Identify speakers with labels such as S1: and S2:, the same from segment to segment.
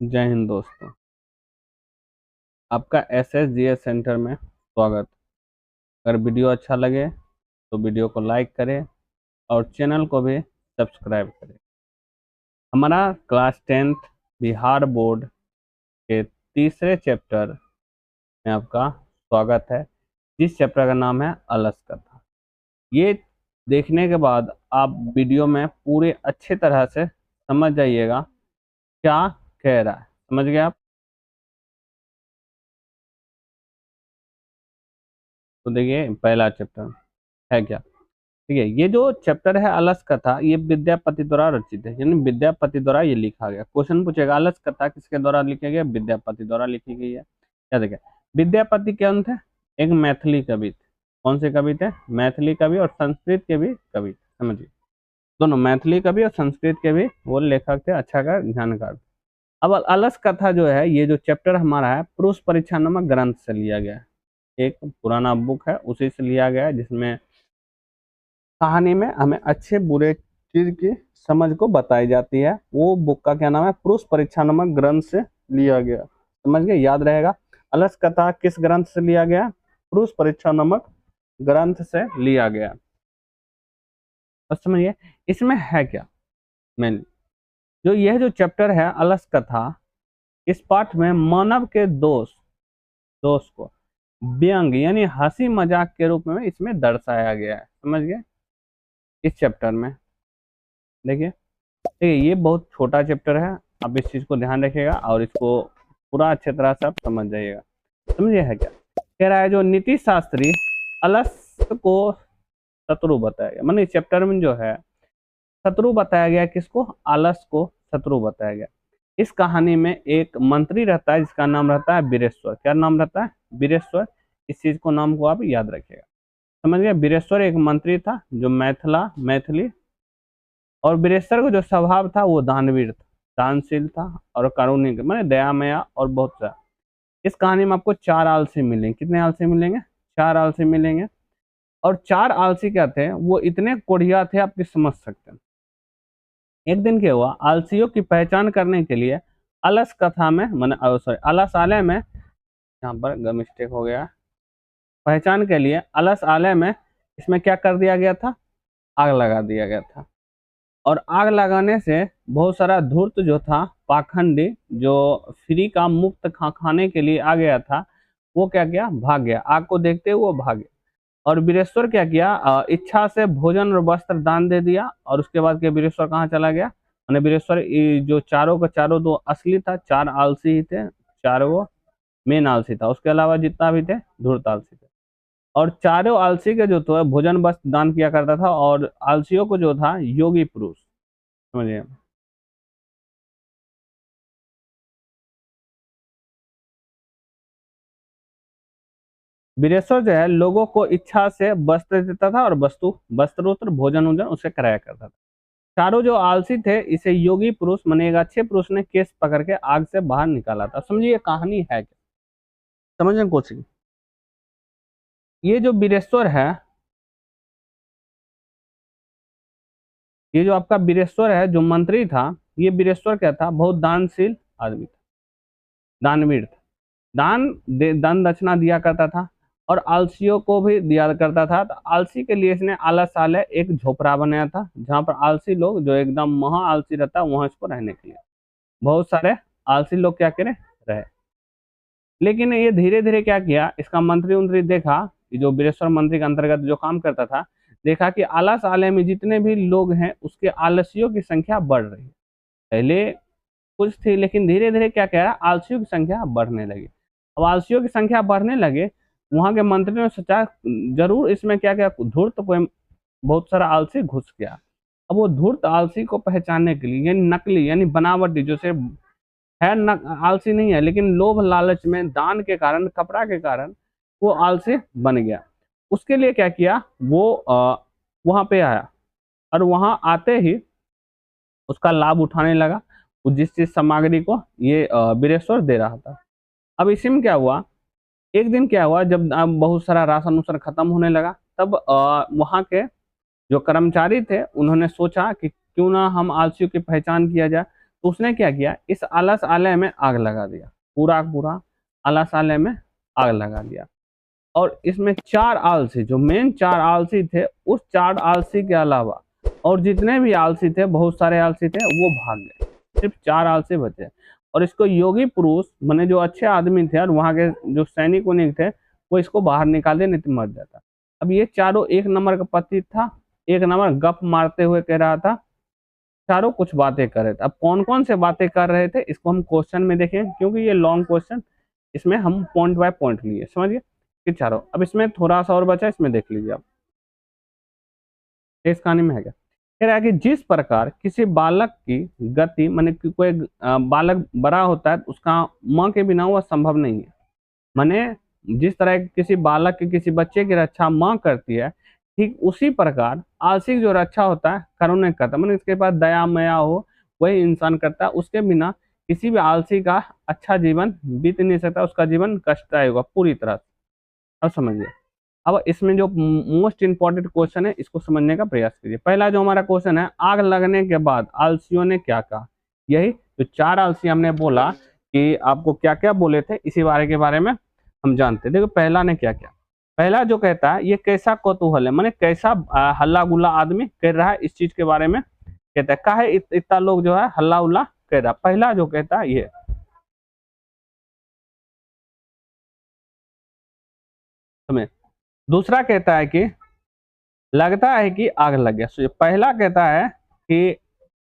S1: जय हिंद दोस्तों। आपका SSGS सेंटर में स्वागत। अगर वीडियो अच्छा लगे तो वीडियो को लाइक करें और चैनल को भी सब्सक्राइब करें। हमारा क्लास 10th बिहार बोर्ड के तीसरे चैप्टर में आपका स्वागत है, जिस चैप्टर का नाम है अलस कथा। ये देखने के बाद आप वीडियो में पूरे अच्छे तरह से समझ जाइएगा क्या कह रहा है। समझ गए आप? तो देखिए, पहला चैप्टर है क्या। ठीक है, ये जो चैप्टर है अलस कथा, ये विद्यापति द्वारा रचित है, यानी विद्यापति द्वारा ये लिखा गया। क्वेश्चन पूछेगा अलस कथा किसके द्वारा लिखी गई? विद्यापति द्वारा लिखी गई है। क्या देखिए, विद्यापति कौन थे? एक मैथिली कवि थे। कौन से कवि थे? मैथिली कवि और संस्कृत के भी कवि। समझिए, दोनों मैथिली कवि और संस्कृत के भी वो लेखक थे, अच्छा का जानकार। अब अलस कथा जो है, ये जो चैप्टर हमारा है, पुरुष परीक्षा नामक ग्रंथ से लिया गया है। एक पुराना बुक है, उसी से लिया गया है, जिसमें कहानी में हमें अच्छे बुरे चीज की समझ को बताई जाती है। वो बुक का क्या नाम है? पुरुष परीक्षा नामक ग्रंथ से लिया गया। समझ गए? याद रहेगा। अलस कथा किस ग्रंथ से लिया गया? पुरुष परीक्षा नामक ग्रंथ से लिया गया। बस समझिए, इसमें है क्या मेन जो यह जो चैप्टर है अलस कथा, इस पाठ में मानव के दोष दोष को व्यंग यानी हंसी मजाक के रूप में इसमें दर्शाया गया है। समझ गए? इस चैप्टर में देखिए, देखिए ये बहुत छोटा चैप्टर है। आप इस चीज को ध्यान रखिएगा और इसको पूरा अच्छे तरह से आप समझ जाइएगा। समझिए है क्या कह रहा है। जो नीति शास्त्री अलस को शत्रु बताया गया, माने इस चैप्टर में जो है शत्रु बताया गया। किसको? आलस को शत्रु बताया गया। इस कहानी में एक मंत्री रहता है जिसका नाम रहता है वीरेश्वर। क्या नाम रहता है? वीरेश्वर। इस चीज को नाम को आप याद रखिएगा। समझ गए? वीरेश्वर एक मंत्री था जो मैथिली, और वीरेश्वर का जो स्वभाव था वो दानवीर था, दानशील था और कारुणिक, माने दयामया और बहुत सा। इस कहानी में आपको 4 आलसी मिलेंगे। कितने आलसी मिलेंगे? 4 आलसी मिलेंगे। और 4 आलसी क्या थे? वो इतने कोढ़िया थे, आप समझ सकते हैं। एक दिन क्या हुआ, आलसियों की पहचान करने के लिए अलस कथा में, माने सॉरी अलस आलय में, यहाँ पर मिस्टेक हो गया, पहचान के लिए अलस आलय में इसमें क्या कर दिया गया था? आग लगा दिया गया था। और आग लगाने से बहुत सारा धूर्त जो था, पाखंडी, जो फ्री का मुफ्त खाने के लिए आ गया था, वो क्या किया? भाग गया। आग को देखते हुए वो भाग गया। और वीरेश्वर क्या किया? इच्छा से भोजन और वस्त्र दान दे दिया। और उसके बाद के वीरेश्वर कहाँ चला गया? मैंने वीरेश्वर जो चारों का चारों दो असली था, 4 आलसी ही थे, 4 वो मेन आलसी था, उसके अलावा जितना भी थे धूर्त आलसी थे। और चारों आलसी के जो तो भोजन वस्त्र दान किया करता था, और आलसियों को जो था योगी पुरुष। समझिए, वीरेश्वर जो है लोगों को इच्छा से वस्त्र देता था, और वस्त्र उस्त्र भोजन उजन उसे कराया करता था। चारों जो आलसी थे, इसे योगी पुरुष माने एक अच्छे पुरुष ने केस पकड़ के आग से बाहर निकाला था। समझिए ये कहानी है क्या, समझने की कोशिश। ये जो वीरेश्वर है, ये जो आपका वीरेश्वर है जो मंत्री था, ये वीरेश्वर क्या था? बहुत दानशील आदमी था, दानवीर था। दान दक्षिणा दिया करता था, और आलसियों को भी दिया करता था। तो आलसी के लिए इसने आलस आलय एक झोपड़ा बनाया था, जहाँ पर आलसी लोग जो एकदम महा आलसी रहता है वहां इसको रहने के लिए बहुत सारे आलसी लोग क्या करें? रहे। लेकिन ये धीरे धीरे क्या किया, इसका मंत्री उंत्री देखा, कि जो वीरेश्वर मंत्री के अंतर्गत जो काम करता था, देखा कि आलस आलय में जितने भी लोग हैं उसके आलसियों की संख्या बढ़ रही है। पहले कुछ थी, लेकिन धीरे धीरे क्या कह रहा है, आलसियों की संख्या बढ़ने लगी। अब आलसियों की संख्या बढ़ने लगे, वहां के मंत्री ने सोचा जरूर इसमें क्या क्या धूर्त कोई बहुत सारा आलसी घुस गया। अब वो धूर्त आलसी को पहचानने के लिए, यानी नकली यानी बनावटी, जो सिर्फ है आलसी नहीं है, लेकिन लोभ लालच में दान के कारण, कपड़ा के कारण वो आलसी बन गया। उसके लिए क्या किया, वो वहां पे आया, और वहां आते ही उसका लाभ उठाने लगा। वो जिस चीज सामग्री को ये वीरेश्वर दे रहा था। अब इसी में क्या हुआ, एक दिन क्या हुआ, जब बहुत सारा राशन उसन खत्म होने लगा, तब वहां के जो कर्मचारी थे उन्होंने सोचा कि क्यों ना हम आलसियों की पहचान किया जाए। तो उसने क्या किया, इस आलस आलय में आग लगा दिया, पूरा पूरा आलस आलय में आग लगा दिया। और इसमें 4 आलसी, जो मेन 4 आलसी थे, उस 4 आलसी के अलावा और जितने भी आलसी थे, बहुत सारे आलसी थे, वो भाग गए, सिर्फ 4 आलसी बचे। और इसको योगी पुरुष माने जो अच्छे आदमी थे और वहां के जो सैनिक उनिक थे, वो इसको बाहर निकाल दे, नहीं तो मर जाता। अब ये चारों एक नंबर का पति था, एक नंबर गप मारते हुए कह रहा था, चारों कुछ बातें कर रहे थे। अब कौन कौन से बातें कर रहे थे इसको हम क्वेश्चन में देखें, क्योंकि ये लॉन्ग क्वेश्चन, इसमें हम पॉइंट बाय पॉइंट लिए, समझिए कि चारों। अब इसमें थोड़ा सा और बचा, इसमें देख लीजिए आप, इस कहानी में है क्या, कह रहा है कि जिस प्रकार किसी बालक की गति माने कोई बालक बड़ा होता है, उसका माँ के बिना वो संभव नहीं है। माने जिस तरह किसी बालक की, किसी बच्चे की रक्षा माँ करती है, ठीक उसी प्रकार आलसी जो रक्षा होता है करुण नहीं करता, माने इसके पास दया मया हो, वही इंसान करता है। उसके बिना किसी भी आलसी का अच्छा जीवन बीत नहीं सकता, उसका जीवन कष्टदायक होगा पूरी तरह से। अब समझिए, अब इसमें जो मोस्ट इंपॉर्टेंट क्वेश्चन है, इसको समझने का प्रयास कीजिए। पहला जो हमारा क्वेश्चन है, आग लगने के बाद आलसियों ने क्या कहा। यही जो 4 आलसी हमने बोला कि आपको क्या क्या बोले थे, इसी बारे में हम जानते हैं। देखो पहला ने क्या क्या, पहला जो कहता है, ये कैसा कौतूहल है, माने कैसा हल्ला गुल्ला आदमी कर रहा है, इस चीज के बारे में कहता है, काहे इतना लोग जो है हल्ला उल्ला कर रहा। पहला जो कहता है ये, तुम्हें दूसरा कहता है कि लगता है कि आग लग गया। तो पहला कहता है कि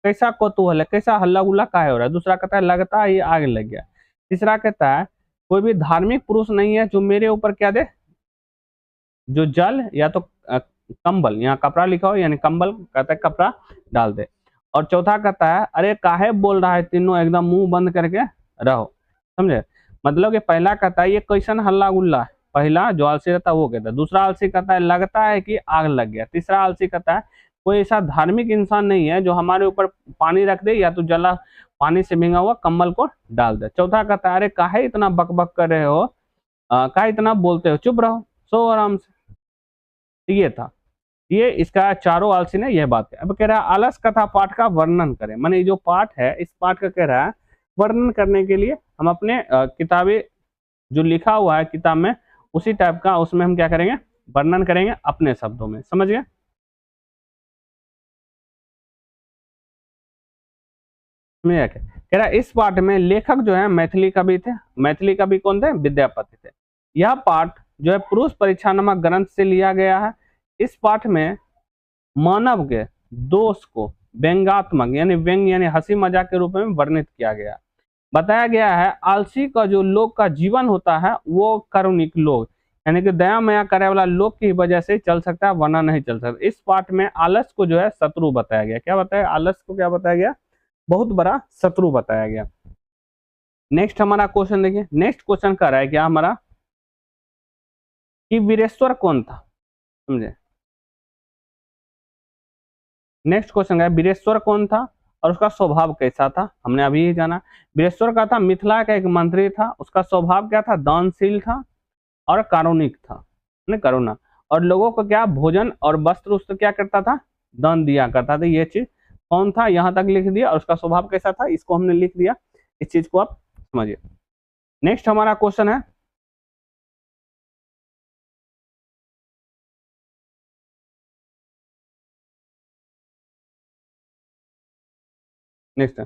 S1: कैसा कौतूहल है, कैसा हल्ला गुल्ला काहे हो रहा है। दूसरा कहता है लगता है ये आग लग गया। तीसरा कहता है कोई भी धार्मिक पुरुष नहीं है जो मेरे ऊपर क्या दे, जो जल या तो कंबल, यहाँ कपड़ा लिखा हो यानी कंबल, कहता है कपड़ा डाल दे। और चौथा कहता है अरे काहे बोल रहा है, तीनों एकदम मुंह बंद करके रहो। समझे, मतलब कि पहला कहता है ये कैसन हल्ला गुल्ला है, पहला जो आलसी रहता है वो कहता है। दूसरा आलसी कहता है लगता है कि आग लग गया। तीसरा आलसी कहता है कोई ऐसा धार्मिक इंसान नहीं है जो हमारे ऊपर पानी रख दे या तो जला पानी से भींगा हुआ कंबल को डाल दे। चौथा कहता है अरे काहे इतना बक बक कर रहे हो, काहे इतना बोलते हो, चुप रहो, सो आराम से। ये था, ये इसका चारों आलसी ने यह बात है। अब कह रहा है आलस कथा पाठ का वर्णन करें, माने जो पाठ है इस पाठ का कह रहा है वर्णन करने के लिए हम अपने किताबें जो लिखा हुआ है किताब में उसी टाइप का, उसमें हम क्या करेंगे, वर्णन करेंगे अपने शब्दों में। समझ गए, कह रहा है इस पाठ में लेखक जो है मैथिली कवि थे। मैथिली कवि कौन थे, विद्यापति थे। यह पाठ जो है पुरुष परीक्षा नामक ग्रंथ से लिया गया है। इस पाठ में मानव के दोष को व्यंग्यात्मक यानी व्यंग यानी हंसी मजाक के रूप में वर्णित किया गया। बताया गया है आलसी का जो लोग का जीवन होता है वो कारुणिक लोग यानी कि दया मया करे वाला लोग की वजह से चल सकता है, वरना नहीं चल सकता। इस पाठ में आलस को जो है शत्रु बताया गया। क्या बताया, आलस को क्या बताया गया, बहुत बड़ा शत्रु बताया गया। नेक्स्ट हमारा क्वेश्चन देखिए, नेक्स्ट क्वेश्चन कर रहा है क्या हमारा कि वीरेश्वर कौन था। समझे, नेक्स्ट क्वेश्चन है वीरेश्वर कौन था और उसका स्वभाव कैसा था। हमने अभी ही जाना, वीरेश्वर का था मिथिला का एक मंत्री था। उसका स्वभाव क्या था, दानशील था और कारुणिक था, करुणा, और लोगों को क्या भोजन और वस्त्र उस्त्र क्या करता था, दान दिया करता था। ये चीज कौन था यहाँ तक लिख दिया, और उसका स्वभाव कैसा था इसको हमने लिख दिया। इस चीज को आप समझिए। नेक्स्ट हमारा क्वेश्चन है नेक्स्ट कह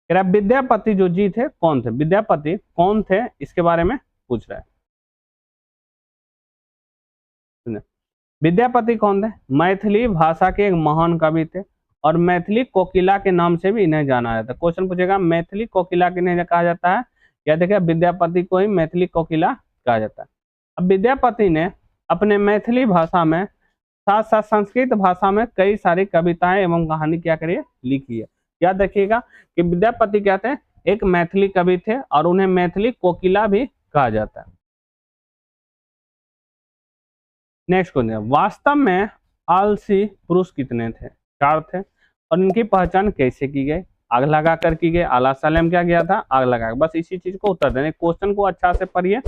S1: रहा है विद्यापति जो जी थे कौन थे, विद्यापति कौन थे इसके बारे में पूछ रहा है। विद्यापति कौन थे, मैथिली भाषा के एक महान कवि थे और मैथिली कोकिला के नाम से भी इन्हें जाना जाता है। क्वेश्चन पूछेगा मैथिली कोकिला किन्हें कहा जाता है, या देखिए विद्यापति को ही मैथिली कोकिला कहा जाता है। अब विद्यापति ने अपने मैथिली भाषा में साथ साथ संस्कृत भाषा में कई सारी कविताएं एवं कहानी क्या करिए लिखी है। याद रखिएगा कि विद्यापति क्या थे, एक मैथिली कवि थे और उन्हें मैथिली कोकिला भी कहा जाता है। नेक्स्ट क्वेश्चन, वास्तव में आलसी पुरुष कितने थे, 4 थे, और इनकी पहचान कैसे की गई, आग लगा कर की गई। आला साले क्या गया था, आग लगा। बस इसी चीज को उत्तर देने, क्वेश्चन को अच्छा से पढ़िए।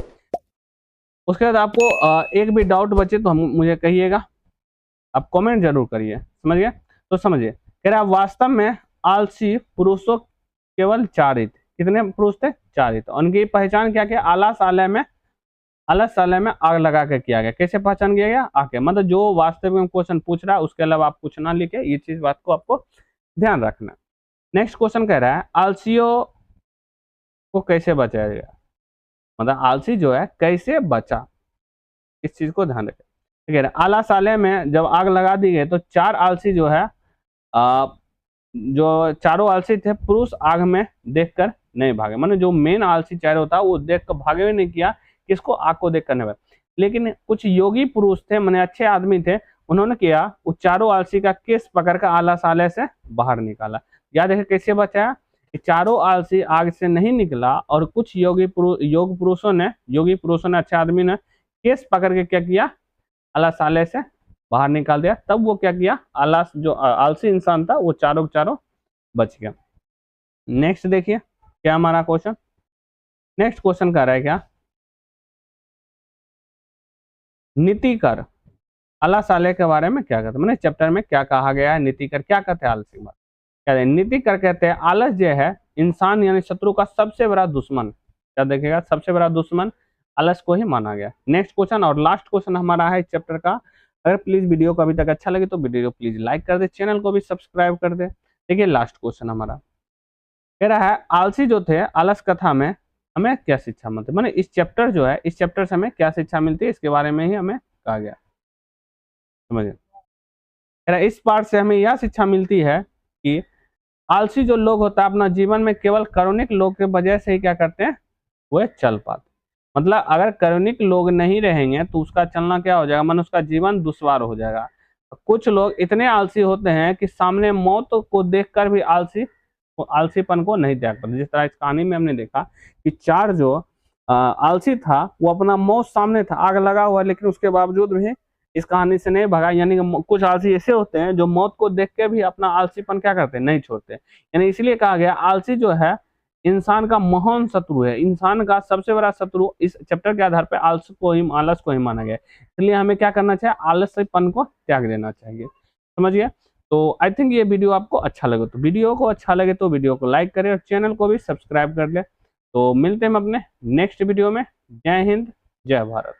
S1: उसके बाद आपको एक भी डाउट बचे तो हम मुझे कहिएगा, आप कमेंट जरूर करिए। समझिए, तो समझिए कह रहा वास्तव में आलसी पुरुषों केवल 4 ही थे। कितने पुरुष थे? 4 ही थे। उनकी पहचान क्या किया? आलस साले में आग लगा के किया गया। कैसे पहचान किया गया? आके मतलब जो वास्तविक में क्वेश्चन पूछ रहा है उसके अलावा आप कुछ ना लिखे, ये चीज बात को आपको ध्यान रखना। नेक्स्ट क्वेश्चन कह रहा है आलसियों को कैसे बचाया गया, मतलब आलसी जो है कैसे बचा, इस चीज को ध्यान रखें। ठीक है, आला साले में जब आग लगा दी गई तो 4 आलसी जो है जो चारों आलसी थे पुरुष आग में देखकर नहीं भागे, माने जो मेन आलसी चारों था वो देख कर भागे भी नहीं किया, किसको? आग को देख कर नहीं भागे। लेकिन कुछ योगी पुरुष थे, माने अच्छे आदमी थे, उन्होंने किया वो चारों आलसी का केस पकड़कर आला साले से बाहर निकाला। याद है कैसे बचाया? चारों आलसी आग से नहीं निकला और कुछ योगी पुरुषों ने अच्छे आदमी ने केस पकड़ के क्या किया? आला साले से बाहर निकाल दिया। तब वो क्या किया? जो आलसी इंसान था वो चारों चारों बच गया। नेक्स्ट देखिए क्या हमारा क्वेश्चन, नेक्स्ट क्वेश्चन कह रहा है क्या? नीति कर आला साले के बारे में क्या कहते हैं, मैंने चैप्टर में क्या कहा गया है? नीति कर क्या कहते हैं? आलसी बात कहते हैं। नीति कर कहते हैं आलस जो है इंसान यानी शत्रु का सबसे बड़ा दुश्मन। क्या देखेगा? सबसे बड़ा दुश्मन आलस को ही माना गया। नेक्स्ट क्वेश्चन और लास्ट क्वेश्चन हमारा है चैप्टर का। अगर प्लीज वीडियो को अभी तक अच्छा लगे तो वीडियो प्लीज लाइक कर दे, चैनल को भी सब्सक्राइब कर दे। देखिए लास्ट क्वेश्चन हमारा कह रहा है आलसी जो थे आलस कथा में हमें क्या शिक्षा मिलती है, माने इस चैप्टर जो है इस चैप्टर से हमें क्या शिक्षा मिलती है, इसके बारे में ही हमें कहा गया। समझिए, कह रहा है इस पार्ट से हमें यह शिक्षा मिलती है कि आलसी जो लोग होता है अपना जीवन में केवल कारुणिक लोग के वजह से ही क्या करते हैं? वो चल पाते। मतलब अगर कारुणिक लोग नहीं रहेंगे तो उसका चलना क्या हो जाएगा? मन उसका जीवन दुश्वार हो जाएगा। कुछ लोग इतने आलसी होते हैं कि सामने मौत को देखकर भी आलसीपन को नहीं त्याग पाते। जिस तरह इस कहानी में हमने देखा कि 4 जो आलसी था वो अपना मौत सामने था, आग लगा हुआ, लेकिन उसके बावजूद भी इस कहानी से नहीं भगा। यानी कि कुछ आलसी ऐसे होते हैं जो मौत को देख के भी अपना आलसीपन क्या करते हैं? नहीं छोड़ते। यानी इसलिए कहा गया आलसी जो है इंसान का महान शत्रु है, इंसान का सबसे बड़ा शत्रु। इस चैप्टर के आधार पर आलस को ही माना गया। इसलिए हमें क्या करना चाहिए? आलसीपन को त्याग देना चाहिए। समझिए। तो आई थिंक ये वीडियो आपको अच्छा लगे तो वीडियो को लाइक करें और चैनल को भी सब्सक्राइब कर ले। तो मिलते हैं हम अपने नेक्स्ट वीडियो में। जय हिंद, जय भारत।